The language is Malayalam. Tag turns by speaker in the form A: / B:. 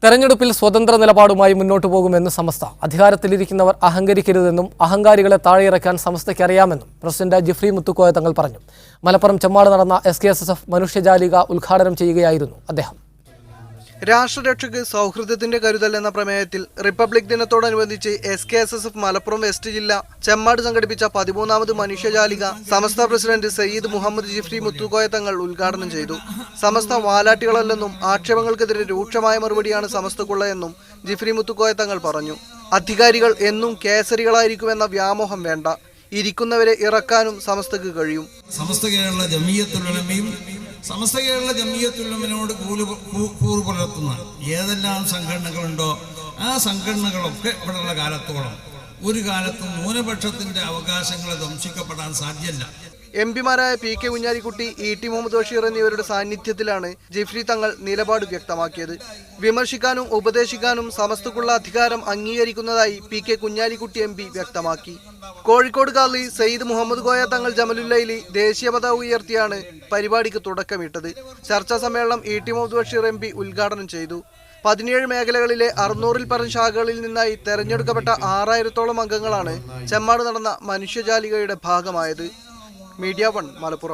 A: തെരഞ്ഞെടുപ്പിൽ സ്വതന്ത്ര നിലപാടുമായി മുന്നോട്ടു പോകുമെന്ന് സമസ്ത. അധികാരത്തിലിരിക്കുന്നവർ അഹങ്കരിക്കരുതെന്നും അഹങ്കാരികളെ താഴെയിറക്കാൻ സമസ്തയ്ക്ക് അറിയാമെന്നും പ്രസിഡന്റ് ജിഫ്രി മുത്തുക്കോയ തങ്ങൾ പറഞ്ഞു. മലപ്പുറം ചെമ്മാട് നടന്ന SKSSF മനുഷ്യജാലിക ഉദ്ഘാടനം ചെയ്യുകയായിരുന്നു അദ്ദേഹം.
B: രാഷ്ട്രരക്ഷയ്ക്ക് സൗഹൃദത്തിന്റെ കരുതൽ എന്ന പ്രമേയത്തിൽ റിപ്പബ്ലിക് ദിനത്തോടനുബന്ധിച്ച് SKSSF മലപ്പുറം വെസ്റ്റ് ജില്ല ചെമ്മാട് സംഘടിപ്പിച്ച 13ാമത് മനുഷ്യജാലിക സമസ്ത പ്രസിഡന്റ് സയ്യിദ് മുഹമ്മദ് ജിഫ്രി മുത്തുക്കോയ തങ്ങൾ ഉദ്ഘാടനം ചെയ്തു. സമസ്ത വാലാട്ടികളല്ലെന്നും ആക്ഷേപങ്ങൾക്കെതിരെ രൂക്ഷമായ മറുപടിയാണ് സമസ്തക്കുള്ളതെന്നും ജിഫ്രി മുത്തുക്കോയ തങ്ങൾ പറഞ്ഞു. അധികാരികൾ എന്നും കേസരികളായിരിക്കുമെന്ന വ്യാമോഹം വേണ്ട, ഇരിക്കുന്നവരെ ഇറക്കാനും സമസ്തക്ക് കഴിയും.
C: സമസ്ത കേരള ജമിയത്തുലമയോട് കൂറ് പുലർത്തുന്ന ഏതെല്ലാം സംഘടനകളുണ്ടോ ആ സംഘടനകളൊക്കെ ഇവിടെയുള്ള കാലത്തോളം ഒരു കാലത്തും ന്യൂനപക്ഷത്തിന്റെ അവകാശങ്ങളെ ധ്വംസിക്കപ്പെടാൻ സാധ്യമല്ല.
B: MPമാരായ PK കുഞ്ഞാലിക്കുട്ടി, ET മുഹമ്മദ് ബഷീർ എന്നിവരുടെ സാന്നിധ്യത്തിലാണ് ജിഫ്രി തങ്ങൾ നിലപാട് വ്യക്തമാക്കിയത്. വിമർശിക്കാനും ഉപദേശിക്കാനും സമസ്തക്കുള്ള അധികാരം അംഗീകരിക്കുന്നതായി PK കുഞ്ഞാലിക്കുട്ടി MP വ്യക്തമാക്കി. കോഴിക്കോട് കാളി സയ്യിദ് മുഹമ്മദ് കോയ തങ്ങൾ ജമലുല്ലൈലി ദേശീയ പതാക ഉയർത്തിയാണ് പരിപാടിക്ക് തുടക്കമിട്ടത്. ചർച്ചാ സമ്മേളനം ET മുഹമ്മദ് ബഷീർ MP ഉദ്ഘാടനം ചെയ്തു. 17 മേഖലകളിലെ 600-ൽ പരം ശാഖകളിൽ നിന്നായി തെരഞ്ഞെടുക്കപ്പെട്ട 6000-ഓളം അംഗങ്ങളാണ് ചെമ്മാട് നടന്ന മനുഷ്യജാലികയുടെ ഭാഗമായത്. മീഡിയ 1 മലപ്പുറം.